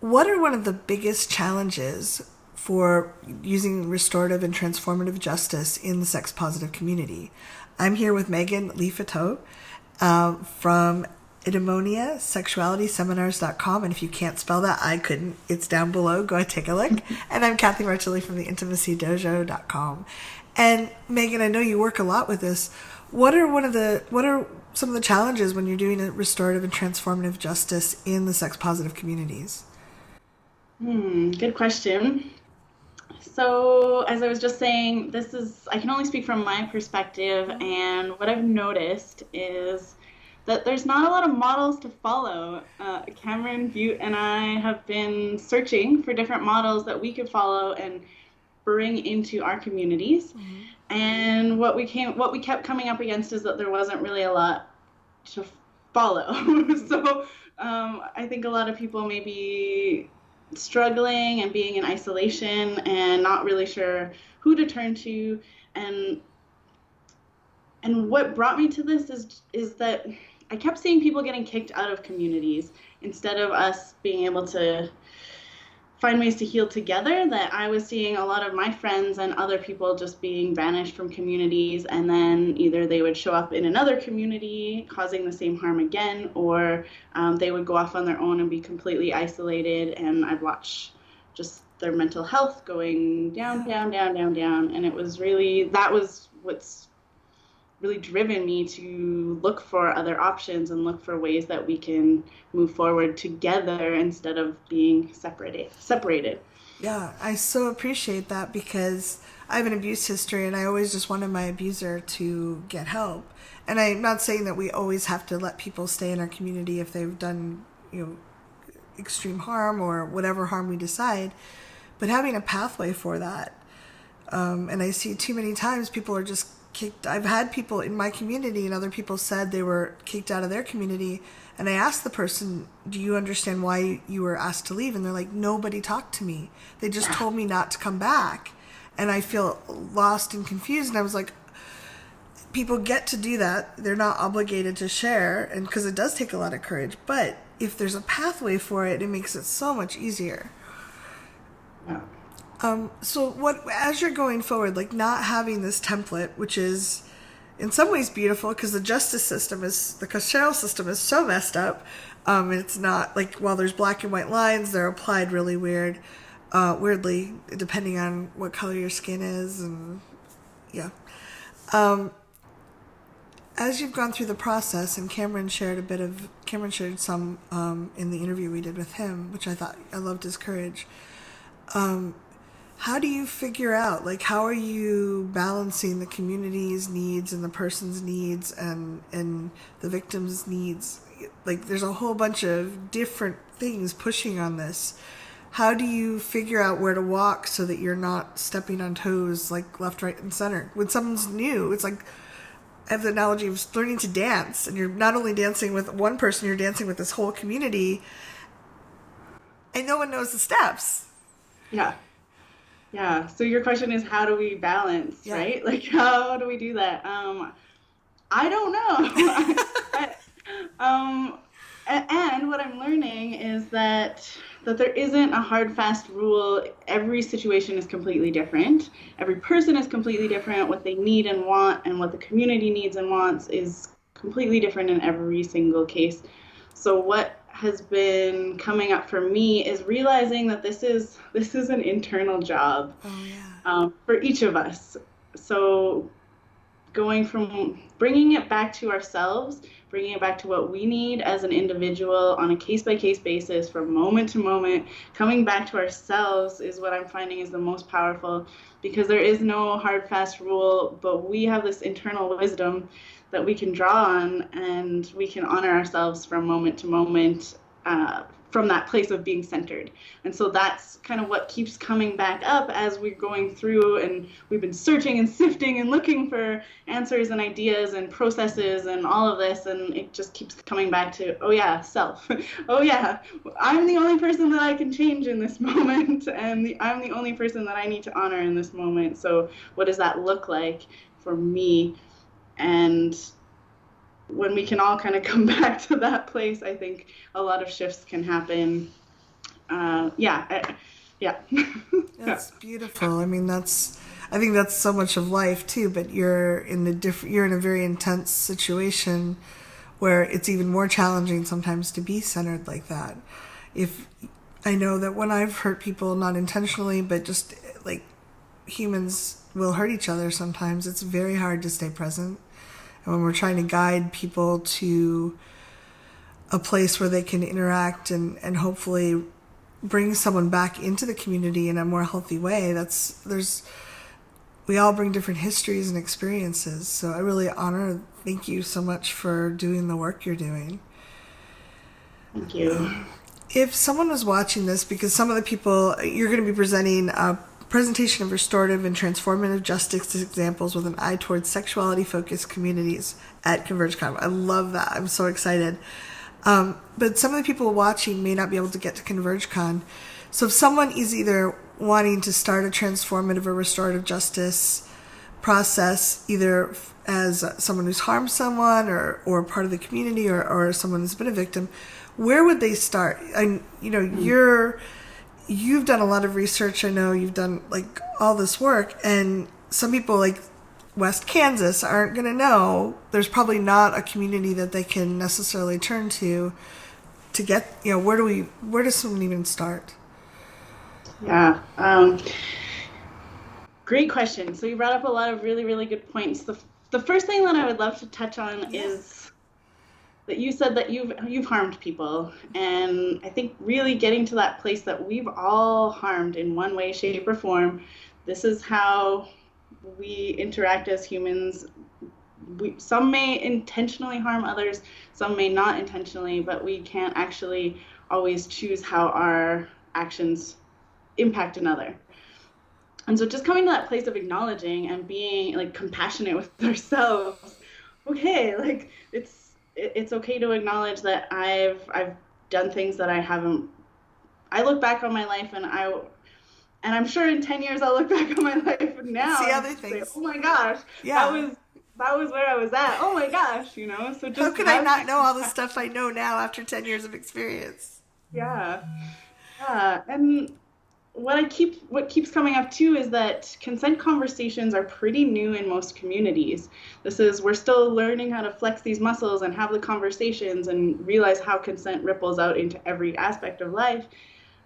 what are one of the biggest challenges for using restorative and transformative justice in the sex positive community? I'm here with Meagan Leafateau from idemoniasexualityseminars.com. And if you can't spell that, I couldn't. It's down below. Go ahead, take a look. And I'm Kathy Martilli from the intimacydojo.com. And Meagan, I know you work a lot with this. What are some of the challenges when you're doing a restorative and transformative justice in the sex positive communities? Good question. So, as I was just saying, I can only speak from my perspective, and what I've noticed is that there's not a lot of models to follow. Cameron Butte and I have been searching for different models that we could follow and bring into our communities. And what we kept coming up against is that there wasn't really a lot to follow. So I think a lot of people may be struggling and being in isolation and not really sure who to turn to. And what brought me to this is that I kept seeing people getting kicked out of communities instead of us being able to find ways to heal together. That I was seeing a lot of my friends and other people just being banished from communities, and then either they would show up in another community causing the same harm again, or they would go off on their own and be completely isolated, and I'd watch just their mental health going down, down, down, down, down. And that was what's really driven me to look for other options and look for ways that we can move forward together instead of being separated. Yeah, I so appreciate that because I have an abuse history and I always just wanted my abuser to get help. And I'm not saying that we always have to let people stay in our community if they've done, extreme harm or whatever harm we decide, but having a pathway for that. And I see too many times people are just kicked. I've had people in my community and other people said they were kicked out of their community, and I asked the person, do you understand why you were asked to leave? And they're like, nobody talked to me, they just told me not to come back. And I feel lost and confused, and I was like, people get to do that, they're not obligated to share, and because it does take a lot of courage, but if there's a pathway for it, it makes it so much easier. So what, as you're going forward, like not having this template, which is in some ways beautiful because the carceral system is so messed up. It's not like, while there's black and white lines, they're applied really weirdly, depending on what color your skin is. And yeah. As you've gone through the process, and Cameron shared some in the interview we did with him, which I loved his courage. How do you figure out, like, how are you balancing the community's needs and the person's needs and the victim's needs? Like, there's a whole bunch of different things pushing on this. How do you figure out where to walk so that you're not stepping on toes, like left, right, and center? When someone's new, it's like, I have the analogy of learning to dance, and you're not only dancing with one person, you're dancing with this whole community, and no one knows the steps. Yeah. So your question is, how do we balance, right? Like, how do we do that? I don't know. And what I'm learning is that there isn't a hard, fast rule. Every situation is completely different. Every person is completely different. What they need and want, and what the community needs and wants, is completely different in every single case. So what has been coming up for me is realizing that this is an internal job for each of us. So going from bringing it back to ourselves, bringing it back to what we need as an individual on a case-by-case basis, from moment to moment, coming back to ourselves is what I'm finding is the most powerful, because there is no hard, fast rule, but we have this internal wisdom that we can draw on, and we can honor ourselves from moment to moment from that place of being centered. And so that's kind of what keeps coming back up as we're going through, and we've been searching and sifting and looking for answers and ideas and processes and all of this, and it just keeps coming back to, oh yeah, self. Oh yeah, I'm the only person that I can change in this moment, and I'm the only person that I need to honor in this moment. So what does that look like for me? And when we can all kind of come back to that place, I think a lot of shifts can happen Yeah. Yeah. That's beautiful. I mean, I think that's so much of life too, but you're in a very intense situation where it's even more challenging sometimes to be centered like that. If I know that when I've hurt people, not intentionally, but just like humans will hurt each other sometimes, it's very hard to stay present. And when we're trying to guide people to a place where they can interact and hopefully bring someone back into the community in a more healthy way, we all bring different histories and experiences. So I really thank you so much for doing the work you're doing. Thank you. If someone was watching this, because some of the people, you're going to be presenting a presentation of restorative and transformative justice examples with an eye towards sexuality-focused communities at ConvergeCon. I love that. I'm so excited. But some of the people watching may not be able to get to ConvergeCon. So if someone is either wanting to start a transformative or restorative justice process, either as someone who's harmed someone or part of the community or someone who's been a victim, where would they start? And you've done a lot of research. I know you've done like all this work, and some people like West Kansas aren't going to know. There's probably not a community that they can necessarily turn to get, where does someone even start? Yeah. Great question. So you brought up a lot of really, really good points. The first thing that I would love to touch on is that you said that you've harmed people, and I think really getting to that place that we've all harmed in one way, shape, or form. This is how we interact as humans. Some may intentionally harm others, some may not intentionally, but we can't actually always choose how our actions impact another. And so just coming to that place of acknowledging and being like compassionate with ourselves. Okay, like it's okay to acknowledge that I've done things that I haven't. I look back on my life and I'm sure in 10 years I'll look back on my life and now see other and things. Say, oh my gosh, that was where I was at. Oh my gosh, So just how could I not know all the stuff I know now after 10 years of experience? Yeah, and what keeps coming up too is that consent conversations are pretty new in most communities. We're still learning how to flex these muscles and have the conversations and realize how consent ripples out into every aspect of life.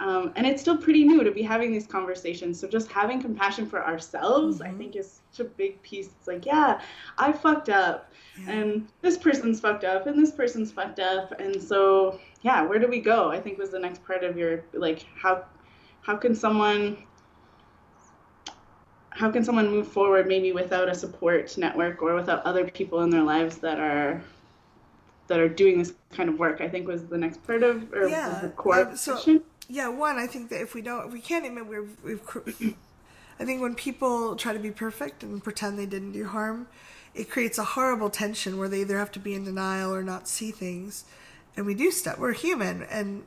And it's still pretty new to be having these conversations. So just having compassion for ourselves, I think, is such a big piece. It's like, yeah, I fucked up, and this person's fucked up, and this person's fucked up. And so, yeah, where do we go? I think was the next part of your, like, how can someone move forward maybe without a support network or without other people in their lives that are doing this kind of work, I think was the next part of, or the core question. Yeah, one, I think that if we can't admit I think when people try to be perfect and pretend they didn't do harm, it creates a horrible tension where they either have to be in denial or not see things. And we're human, and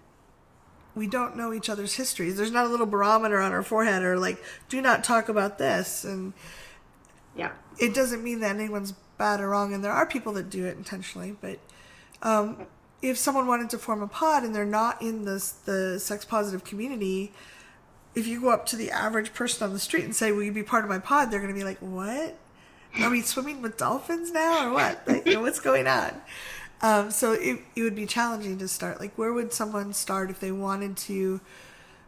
we don't know each other's histories. There's not a little barometer on our forehead or like, do not talk about this. And yeah, it doesn't mean that anyone's bad or wrong. And there are people that do it intentionally, but if someone wanted to form a pod and they're not in the sex positive community, if you go up to the average person on the street and say, will you be part of my pod? They're going to be like, what? Are we swimming with dolphins now or what? Like, what's going on? So it would be challenging to start. Like, where would someone start if they wanted to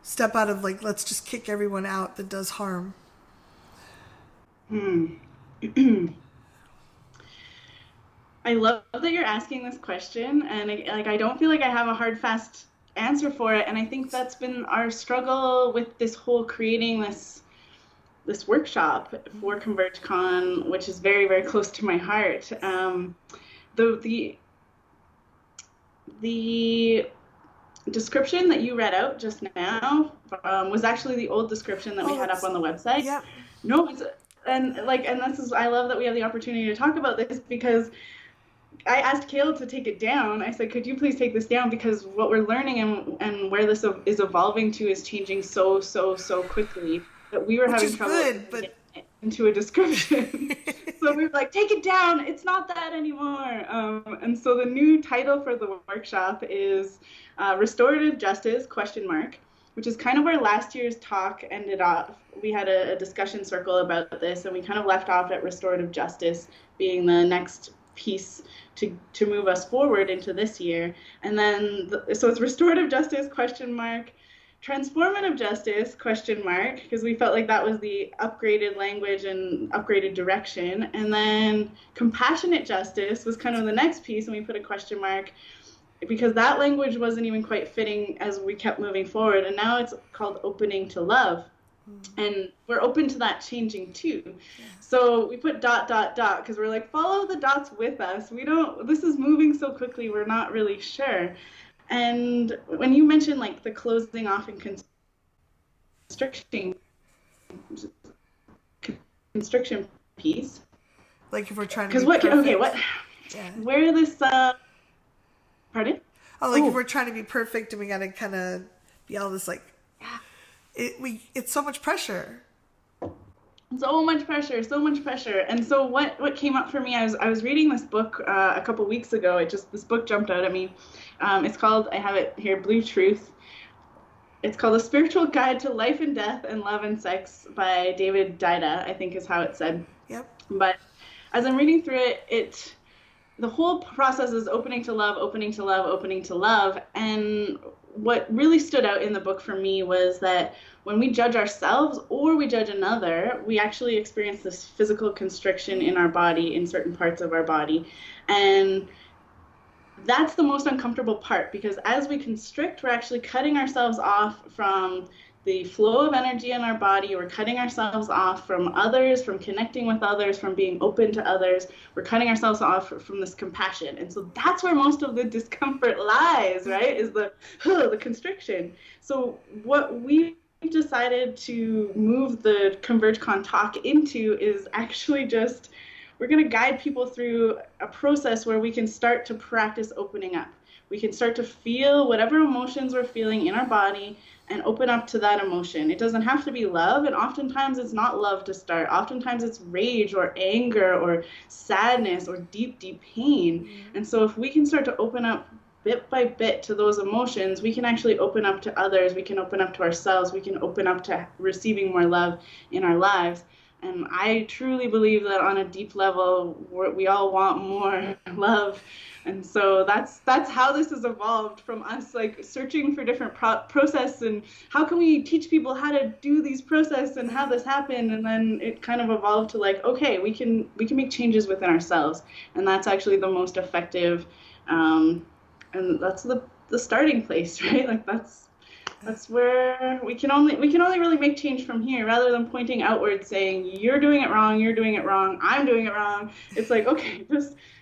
step out of, like, let's just kick everyone out that does harm? I love that you're asking this question, and I don't feel like I have a hard, fast answer for it. And I think that's been our struggle with this whole creating this workshop for ConvergeCon, which is very, very close to my heart. The description that you read out just now was actually the old description that we had up on the website. Yep. No, and I love that we have the opportunity to talk about this, because I asked Kale to take it down. I said, could you please take this down, because what we're learning and where this is evolving to is changing so quickly that we were having trouble getting it into a description. So we were like, take it down. It's not that anymore. And so the new title for the workshop is Restorative Justice, ? which is kind of where last year's talk ended off. We had a discussion circle about this, and we kind of left off at restorative justice being the next piece to move us forward into this year. And then, so it's restorative justice, question mark, transformative justice, question mark, because we felt like that was the upgraded language and upgraded direction. And then compassionate justice was kind of the next piece, and we put a question mark because that language wasn't even quite fitting as we kept moving forward. And now it's called opening to love. And we're open to that changing too. Yeah. So we put ... because we're like, follow the dots with us. This is moving so quickly, we're not really sure. And when you mentioned like the closing off and constriction piece. Like if we're trying to be perfect. Yeah. Where this, pardon? If we're trying to be perfect and we got to kind of be all this like, it's so much pressure. So much pressure. And so what came up for me, I was reading this book a couple weeks ago. This book jumped out at me. It's called, I have it here, Blue Truth. It's called A Spiritual Guide to Life and Death and Love and Sex by David Dida, I think is how it's said. Yep. But as I'm reading through it, the whole process is opening to love, opening to love, opening to love. And what really stood out in the book for me was that when we judge ourselves or we judge another, we actually experience this physical constriction in our body, in certain parts of our body. And that's the most uncomfortable part, because as we constrict, we're actually cutting ourselves off from the flow of energy in our body. We're cutting ourselves off from others, from connecting with others, from being open to others. We're cutting ourselves off from this compassion. And so that's where most of the discomfort lies, right? Is the constriction. So what we decided to move the ConvergeCon talk into is actually just, we're going to guide people through a process where we can start to practice opening up. We can start to feel whatever emotions we're feeling in our body and open up to that emotion. It doesn't have to be love, and oftentimes it's not love to start. Oftentimes it's rage or anger or sadness or deep, deep pain. Mm-hmm. And so if we can start to open up bit by bit to those emotions, we can actually open up to others. We can open up to ourselves. We can open up to receiving more love in our lives. And I truly believe that on a deep level, we all want more love. And so that's how this has evolved, from us like searching for different process and how can we teach people how to do these process and how this happened. And then it kind of evolved to like, okay, we can make changes within ourselves. And that's actually the most effective. And that's the starting place, right? Like that's where we can only really make change from here, rather than pointing outward saying you're doing it wrong, I'm doing it wrong. It's like, okay,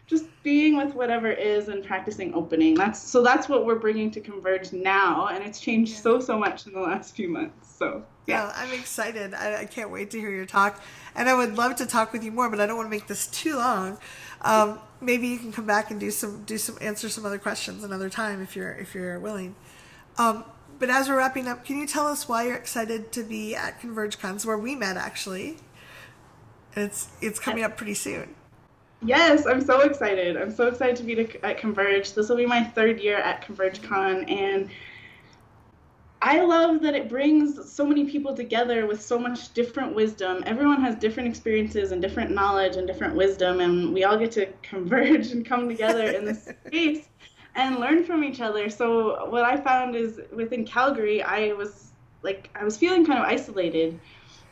just being with whatever is and practicing opening. That's what we're bringing to Converge now, and it's changed so much in the last few months. So yeah, I'm excited. I can't wait to hear your talk, and I would love to talk with you more, but I don't want to make this too long. Maybe you can come back and answer some other questions another time if you're willing. But as we're wrapping up, can you tell us why you're excited to be at ConvergeCon? It's where we met, actually. And it's coming up pretty soon. Yes, I'm so excited. I'm so excited to be at Converge. This will be my third year at ConvergeCon, and I love that it brings so many people together with so much different wisdom. Everyone has different experiences and different knowledge and different wisdom, and we all get to converge and come together in this space and learn from each other. So what I found is within Calgary, I was feeling kind of isolated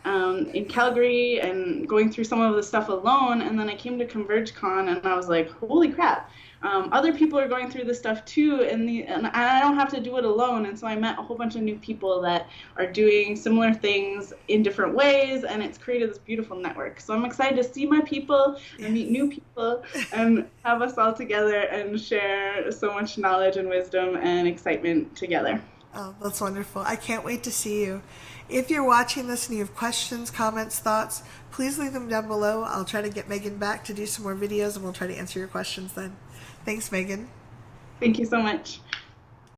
in Calgary and going through some of the stuff alone. And then I came to ConvergeCon and I was like, holy crap, other people are going through this stuff too, and I don't have to do it alone. And so I met a whole bunch of new people that are doing similar things in different ways, and it's created this beautiful network. So I'm excited to see my people and meet new people and have us all together and share so much knowledge and wisdom and excitement together. Oh, that's wonderful. I can't wait to see you. If you're watching this and you have questions, comments, thoughts, please leave them down below. I'll try to get Meagan back to do some more videos, and we'll try to answer your questions then. Thanks, Meagan. Thank you so much.